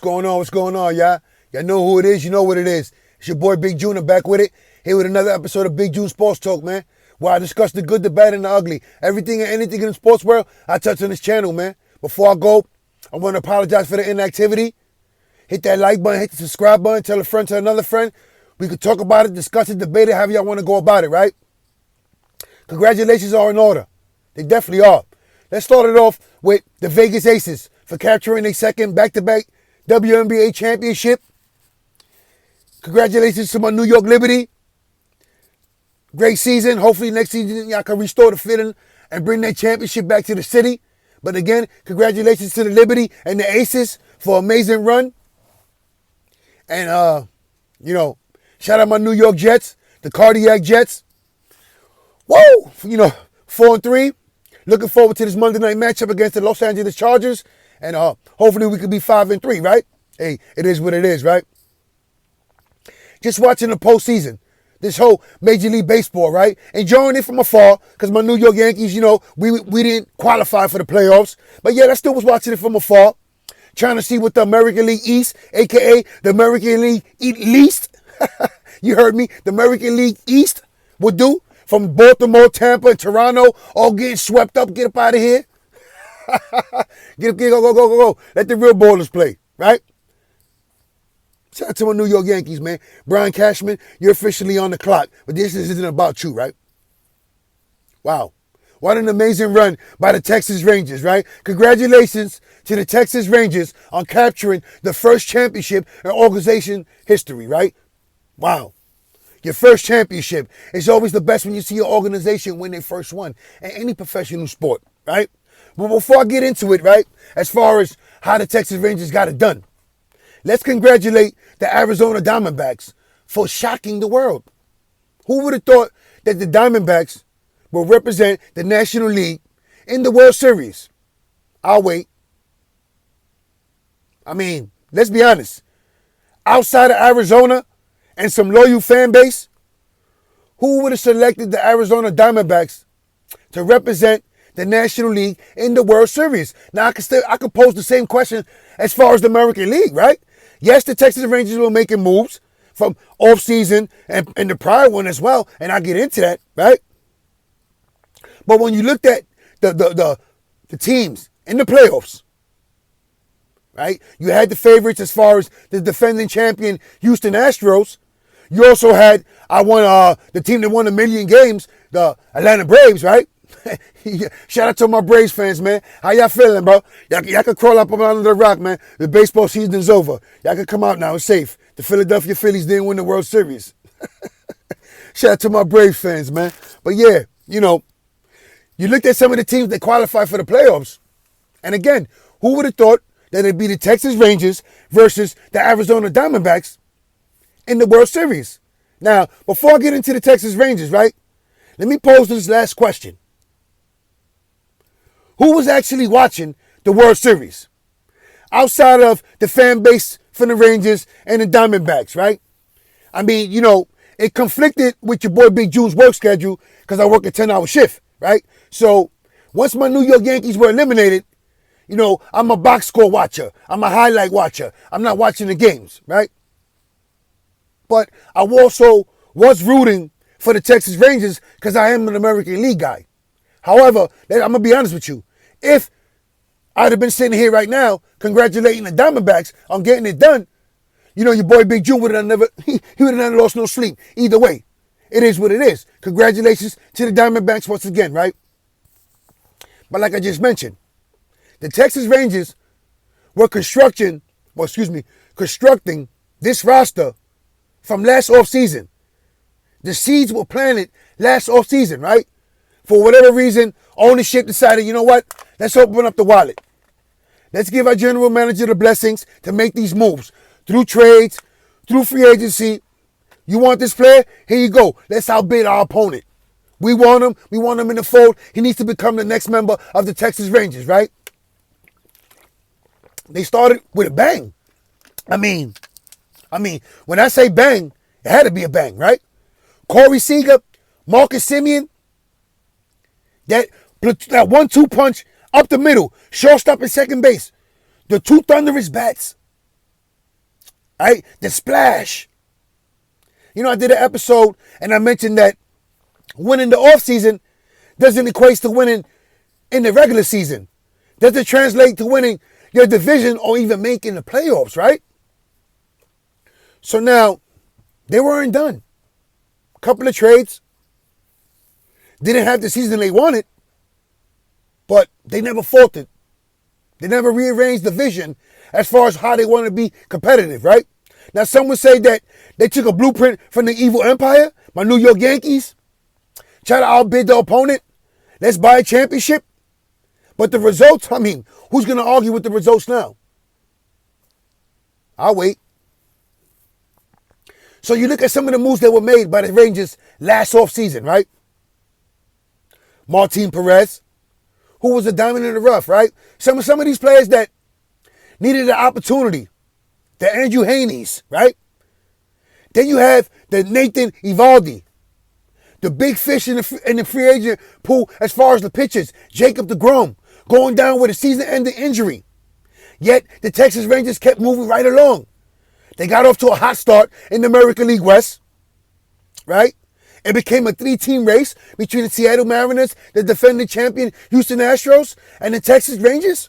going on? What's going on, y'all? Y'all know who it is. You know what it is. It's your boy Big Junior back with it. Here with another episode of Big June Sports Talk, man. Where I discuss the good, the bad, and the ugly. Everything and anything in the sports world, I touch on this channel, man. Before I go, I want to apologize for the inactivity. Hit that like button, hit the subscribe button, tell a friend, tell another friend. We could talk about it, discuss it, debate it, however y'all want to go about it, right? Congratulations are in order. They definitely are. Let's start it off with the Vegas Aces for capturing their second back-to-back WNBA championship. Congratulations to my New York Liberty. Great season. Hopefully next season y'all can restore the feeling and bring that championship back to the city. But again, congratulations to the Liberty and the Aces for an amazing run. And, shout out my New York Jets, the Cardiac Jets. Whoa! 4-3. Looking forward to this Monday night matchup against the Los Angeles Chargers. And hopefully we could be 5-3, right? Hey, it is what it is, right? Just watching the postseason. This whole Major League Baseball, right? Enjoying it from afar because my New York Yankees, we didn't qualify for the playoffs. But yet I still was watching it from afar. Trying to see what the American League East, a.k.a. the American League East, you heard me, the American League East would do. From Baltimore, Tampa, and Toronto, all getting swept up. Get up out of here. Go. Let the real ballers play, right? Shout out to my New York Yankees, man. Brian Cashman, you're officially on the clock. But this isn't about you, right? Wow. What an amazing run by the Texas Rangers, right? Congratulations to the Texas Rangers on capturing the first championship in organization history, right? Wow. Your first championship. It's always the best when you see your organization win their first one in any professional sport, right? But before I get into it, right, as far as how the Texas Rangers got it done, let's congratulate the Arizona Diamondbacks for shocking the world. Who would have thought that the Diamondbacks will represent the National League in the World Series? I'll wait. I mean, let's be honest. Outside of Arizona and some loyal fan base, who would have selected the Arizona Diamondbacks to represent the National League in the World Series? Now, I could pose the same question as far as the American League, right? Yes, the Texas Rangers were making moves from off-season and the prior one as well, and I'll get into that, right? But when you looked at the teams in the playoffs, right? You had the favorites as far as the defending champion Houston Astros. You also had the team that won 1 million games, the Atlanta Braves, right? Shout out to my Braves fans, man. How y'all feeling, bro? Y'all can crawl up under the rock, man. The baseball season is over. Y'all can come out now. It's safe. The Philadelphia Phillies didn't win the World Series. Shout out to my Braves fans, man. But yeah, you looked at some of the teams that qualified for the playoffs. And again, who would have thought that it'd be the Texas Rangers versus the Arizona Diamondbacks in the World Series? Now, before I get into the Texas Rangers, right, let me pose this last question. Who was actually watching the World Series? Outside of the fan base for the Rangers and the Diamondbacks, right? I mean, it conflicted with your boy Big June's work schedule because I work a 10-hour shift, right? So once my New York Yankees were eliminated, I'm a box score watcher. I'm a highlight watcher. I'm not watching the games, right? But I also was rooting for the Texas Rangers because I am an American League guy. However, I'm going to be honest with you. If I'd have been sitting here right now congratulating the Diamondbacks on getting it done, your boy Big June would have never lost no sleep. Either way, it is what it is. Congratulations to the Diamondbacks once again, right? But like I just mentioned, the Texas Rangers were constructing this roster from last offseason. The seeds were planted last offseason, right? For whatever reason, ownership decided, you know what? Let's open up the wallet. Let's give our general manager the blessings to make these moves. Through trades, through free agency. You want this player? Here you go. Let's outbid our opponent. We want him. We want him in the fold. He needs to become the next member of the Texas Rangers, right? They started with a bang. I mean, when I say bang, it had to be a bang, right? Corey Seager, Marcus Semien, that 1-2 punch up the middle, shortstop and second base. The two thunderous bats. right? The splash. You know, I did an episode and I mentioned that winning the offseason doesn't equate to winning in the regular season. Doesn't translate to winning your division or even making the playoffs, right? So now, they weren't done. Couple of trades. Didn't have the season they wanted, but they never faltered. They never rearranged the vision as far as how they want to be competitive, right? Now, some would say that they took a blueprint from the evil empire, my New York Yankees, try to outbid the opponent. Let's buy a championship. But the results, I mean, who's going to argue with the results now? I'll wait. So you look at some of the moves that were made by the Rangers last offseason, right? Martin Perez, who was a diamond in the rough, right? Some of these players that needed an opportunity. The Andrew Haney's, right? Then you have the Nathan Eovaldi, the big fish in the free agent pool as far as the pitchers. Jacob deGrom going down with a season-ending injury. Yet the Texas Rangers kept moving right along. They got off to a hot start in the American League West, right? It became a 3-team race between the Seattle Mariners, the defending champion Houston Astros, and the Texas Rangers.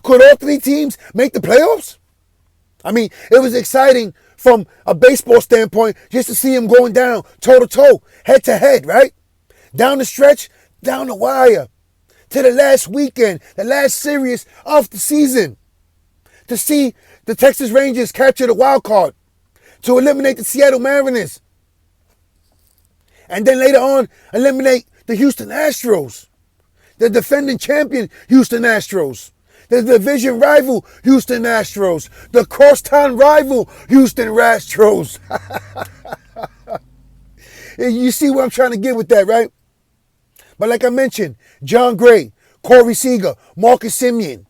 Could all 3 teams make the playoffs? I mean, it was exciting from a baseball standpoint just to see them going down toe-to-toe, head-to-head, right? Down the stretch, down the wire, to the last weekend, the last series of the season. To see the Texas Rangers capture the wild card, to eliminate the Seattle Mariners, and then later on eliminate the Houston Astros, the defending champion Houston Astros, the division rival Houston Astros, the crosstown rival Houston Astros. You see what I'm trying to get with that, right? But like I mentioned, John Gray, Corey Seager, Marcus Semien,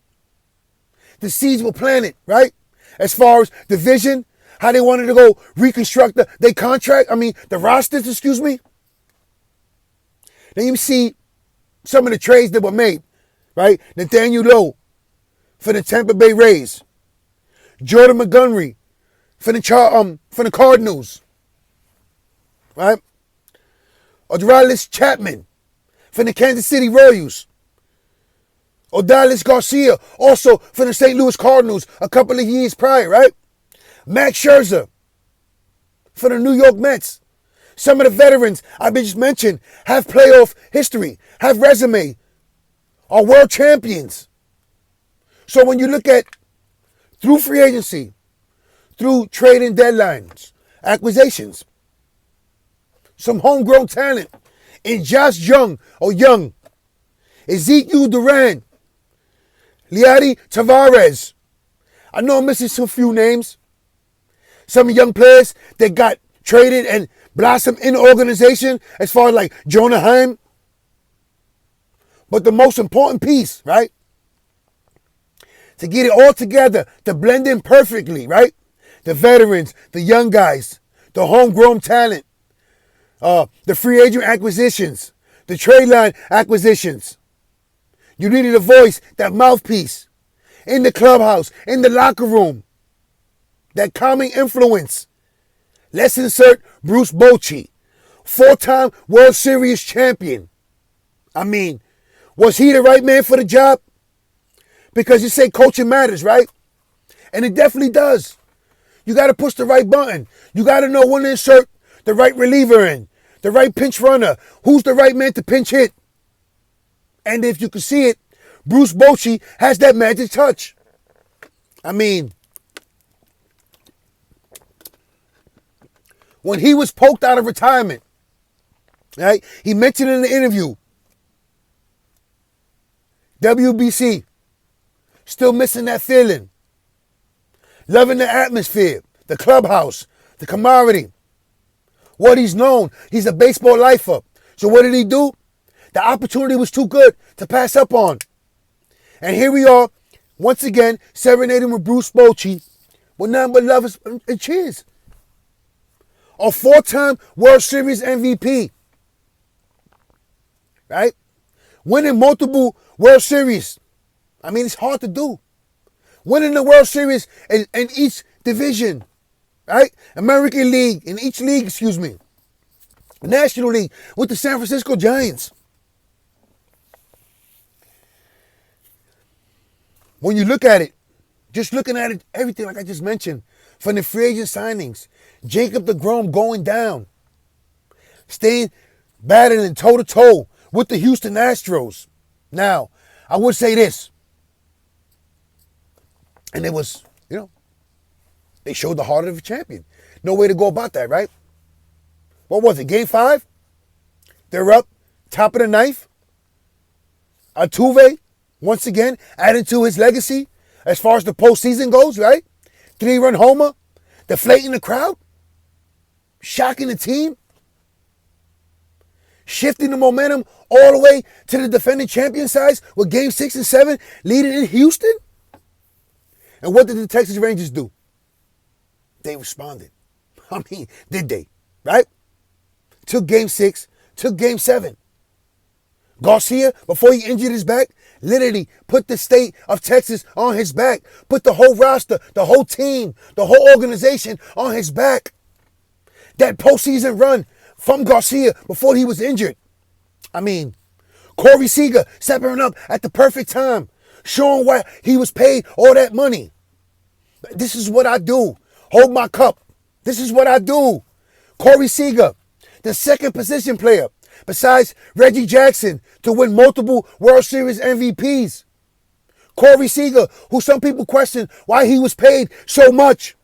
the seeds were planted, right? As far as the vision, how they wanted to go reconstruct the rosters, excuse me. Then you see some of the trades that were made, right? Nathaniel Lowe for the Tampa Bay Rays. Jordan Montgomery for the Cardinals, right? Adolis Chapman for the Kansas City Royals. Odalis Garcia, also for the St. Louis Cardinals a couple of years prior, right? Max Scherzer for the New York Mets. Some of the veterans I've just mentioned have playoff history, have resume, are world champions. So when you look at through free agency, through trading deadlines, acquisitions, some homegrown talent in Josh Young, Ezekiel Duran, Leody Tavares. I know I'm missing some few names. Some young players that got traded and blossomed in the organization as far as like Jonah Heim. But the most important piece, right? To get it all together, to blend in perfectly, right? The veterans, the young guys, the homegrown talent, the free agent acquisitions, the trade line acquisitions. You needed a voice, that mouthpiece, in the clubhouse, in the locker room, that calming influence. Let's insert Bruce Bochy, 4-time World Series champion. I mean, was he the right man for the job? Because you say coaching matters, right? And it definitely does. You got to push the right button. You got to know when to insert the right reliever in, the right pinch runner, who's the right man to pinch hit. And if you can see it, Bruce Bochy has that magic touch. I mean, when he was poked out of retirement, right? He mentioned in the interview, WBC, still missing that feeling. Loving the atmosphere, the clubhouse, the camaraderie. What he's known, he's a baseball lifer. So what did he do? The opportunity was too good to pass up on. And here we are, once again, serenading with Bruce Bochy with nothing but love and cheers. A 4-time World Series MVP. Right? Winning multiple World Series. I mean, it's hard to do. Winning the World Series in each division, right? American League, in each league, excuse me. National League with the San Francisco Giants. When you look at it, just looking at it, everything like I just mentioned, from the free agent signings, Jacob deGrom going down, staying battling toe-to-toe with the Houston Astros. Now, I would say this, and it was, they showed the heart of a champion. No way to go about that, right? What was it, Game 5? They're up, top of the ninth. Altuve, once again, adding to his legacy as far as the postseason goes, right? 3-run homer, deflating the crowd, shocking the team, shifting the momentum all the way to the defending champion sides with Game 6 and 7 leading in Houston. And what did the Texas Rangers do? They responded. I mean, did they? Right? Took Game 6, took Game 7. Garcia, before he injured his back, literally put the state of Texas on his back. Put the whole roster, the whole team, the whole organization on his back. That postseason run from Garcia before he was injured. I mean, Corey Seager stepping up at the perfect time, showing why he was paid all that money. This is what I do. Hold my cup. This is what I do. Corey Seager, the second position player, besides Reggie Jackson, to win multiple World Series MVPs. Corey Seager, who some people question why he was paid so much.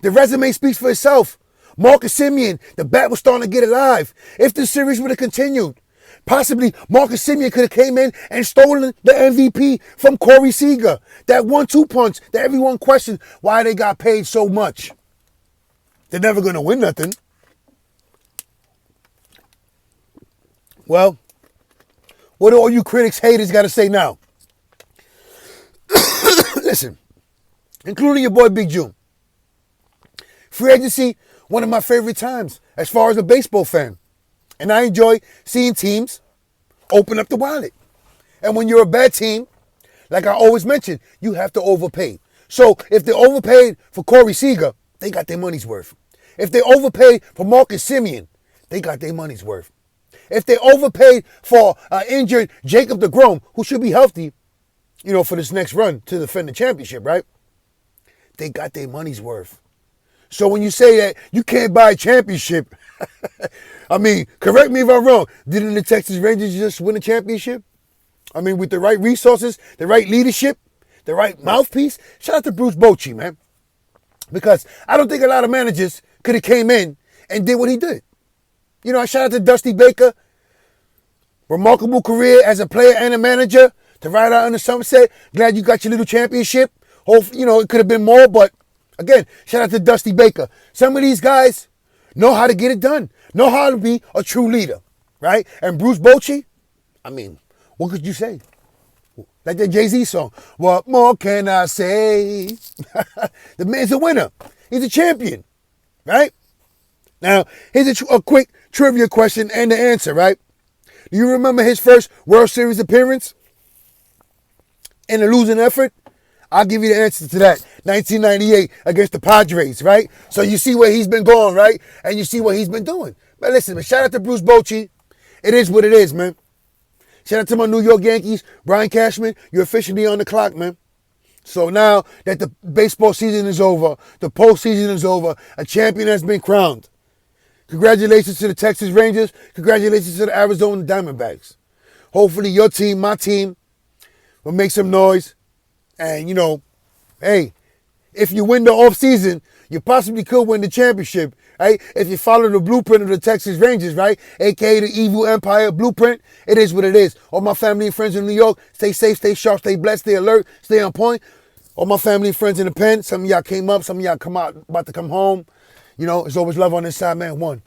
The resume speaks for itself. Marcus Semien, the bat was starting to get alive. If the series would have continued, possibly Marcus Semien could have came in and stolen the MVP from Corey Seager. That 1-2 punch that everyone questioned why they got paid so much. They're never going to win nothing. Well, what do all you critics, haters got to say now? Listen, including your boy Big June. Free agency, one of my favorite times as far as a baseball fan. And I enjoy seeing teams open up the wallet. And when you're a bad team, like I always mention, you have to overpay. So if they overpaid for Corey Seager, they got their money's worth. If they overpaid for Marcus Semien, they got their money's worth. If they overpaid for injured Jacob deGrom, who should be healthy, for this next run to defend the championship, right? They got their money's worth. So when you say that you can't buy a championship, I mean, correct me if I'm wrong. Didn't the Texas Rangers just win a championship? I mean, with the right resources, the right leadership, the right mouthpiece. Shout out to Bruce Bochy, man. Because I don't think a lot of managers could have came in and did what he did. I shout out to Dusty Baker. Remarkable career as a player and a manager to ride out in the sunset. Glad you got your little championship. Hope, it could have been more, but again, shout out to Dusty Baker. Some of these guys know how to get it done. Know how to be a true leader, right? And Bruce Bochy, I mean, what could you say? Like that Jay-Z song. What more can I say? The man's a winner. He's a champion, right? Now, here's a quick trivia question and the answer, right? Do you remember his first World Series appearance in a losing effort? I'll give you the answer to that. 1998 against the Padres, right? So you see where he's been going, right? And you see what he's been doing. But listen, man, shout out to Bruce Bochy. It is what it is, man. Shout out to my New York Yankees. Brian Cashman, you're officially on the clock, man. So now that the baseball season is over, the postseason is over, a champion has been crowned. Congratulations to the Texas Rangers. Congratulations to the Arizona Diamondbacks. Hopefully your team, my team, will make some noise. And, hey, if you win the offseason, you possibly could win the championship, right? If you follow the blueprint of the Texas Rangers, right? AKA the Evil Empire blueprint, it is what it is. All my family and friends in New York, stay safe, stay sharp, stay blessed, stay alert, stay on point. All my family and friends in the pen, some of y'all came up, some of y'all about to come home. It's always love on this side, man. One.